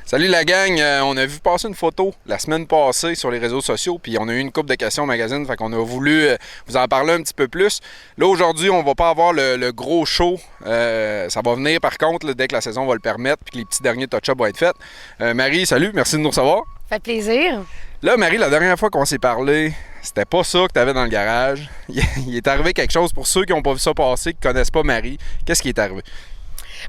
Salut la gang, on a vu passer une photo la semaine passée sur les réseaux sociaux, puis on a eu une couple de questions au magazine, fait qu'on a voulu vous en parler un petit peu plus. Là aujourd'hui, on va pas avoir le gros show, ça va venir par contre là, dès que la saison va le permettre, puis que les petits derniers touch-ups vont être faits. Marie, salut, merci de nous recevoir. Ça fait plaisir. Là Marie, la dernière fois qu'on s'est parlé, c'était pas ça que tu avais dans le garage. Il est arrivé quelque chose pour ceux qui n'ont pas vu ça passer, qui connaissent pas Marie. Qu'est-ce qui est arrivé?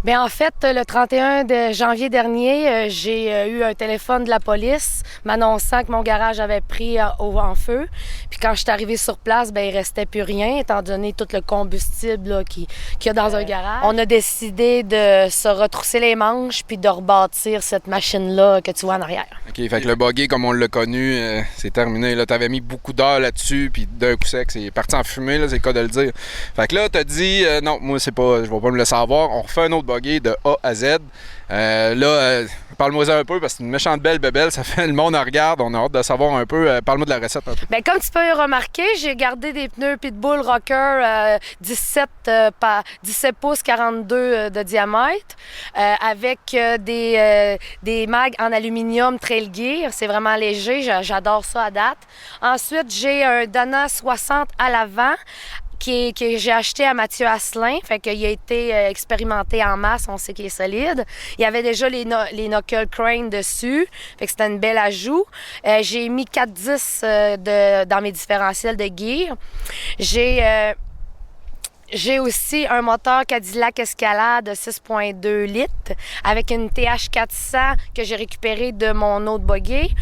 Bien, en fait, le 31 de janvier dernier, j'ai eu un téléphone de la police m'annonçant que mon garage avait pris en feu. Puis quand je suis arrivée sur place, bien, il restait plus rien, étant donné tout le combustible là, qu'il y a dans un garage. On a décidé de se retrousser les manches puis de rebâtir cette machine-là que tu vois en arrière. OK, fait que le buggy, comme on l'a connu, c'est terminé. Là, t'avais mis beaucoup d'heures là-dessus, puis d'un coup sec, c'est parti en fumée, là, c'est le cas de le dire. Fait que là, t'as dit, non, moi, c'est pas, je vais pas me laisser avoir. On refait un autre buggy de A à Z. Parle-moi un peu, parce que c'est une méchante belle bébelle. Ça fait le monde en regarde. On a hâte de savoir un peu. Parle-moi de la recette un peu. Bien, comme tu peux remarquer, j'ai gardé des pneus Pitbull Rocker 17 pouces 42 de diamètre avec des mags en aluminium Trail Gear. C'est vraiment léger. J'adore ça à date. Ensuite, j'ai un Dana 60 à l'avant que j'ai acheté à Mathieu Asselin, fait qu'il a été expérimenté en masse, on sait qu'il est solide. Il y avait déjà les knuckle crane dessus, fait que c'était une belle ajout. J'ai mis 410 dans mes différentiels de gear. J'ai aussi un moteur Cadillac Escalade 6.2 litres avec une TH400 que j'ai récupéré de mon autre buggy,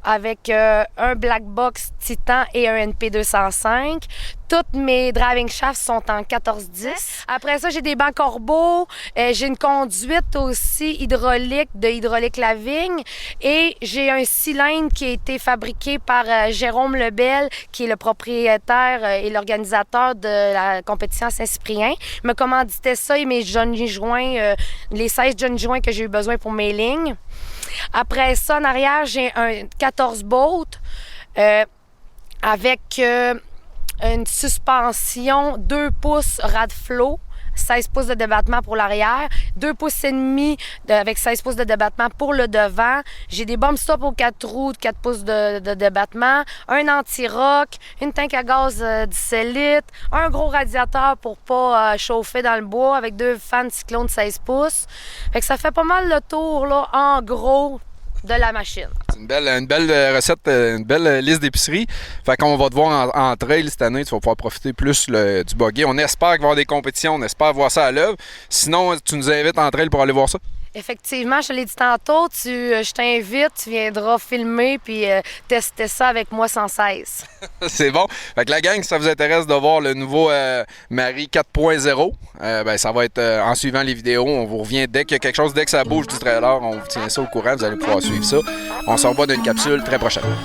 avec un Black Box Titan et un NP205. Toutes mes driving shafts sont en 14-10. Après ça, j'ai des bancs Corbeau. J'ai une conduite aussi hydraulique de Hydraulique Lavigne. Et j'ai un cylindre qui a été fabriqué par Jérôme Lebel, qui est le propriétaire et l'organisateur de la compétition Saint-Cyprien. Il me commanditait ça et mes Johnny joints, les 16 Johnny joints que j'ai eu besoin pour mes lignes. Après ça, en arrière, j'ai un 14 Bolt avec une suspension 2 pouces Radflow, 16 pouces de débattement pour l'arrière, 2 pouces et demi avec 16 pouces de débattement pour le devant. J'ai des bomb stops aux 4 roues de 4 pouces de débattement, un anti-rock, une tank à gaz 17 litres, un gros radiateur pour pas chauffer dans le bois avec 2 fans cyclone 16 pouces. Fait que ça fait pas mal le tour, là, en gros, de la machine. C'est une belle recette, une belle liste d'épicerie. Fait qu'on va te voir en trail cette année. Tu vas pouvoir profiter plus du buggy. On espère qu'il va y avoir des compétitions. On espère voir ça à l'œuvre. Sinon, tu nous invites en trail pour aller voir ça? Effectivement, je te l'ai dit tantôt, je t'invite, tu viendras filmer puis tester ça avec moi sans cesse. C'est bon. Fait que la gang, si ça vous intéresse de voir le nouveau Marie 4.0, ben ça va être en suivant les vidéos. On vous revient dès qu'il y a quelque chose, dès que ça bouge du trailer, on vous tient ça au courant. Vous allez pouvoir suivre ça. On se revoit dans une capsule très prochainement.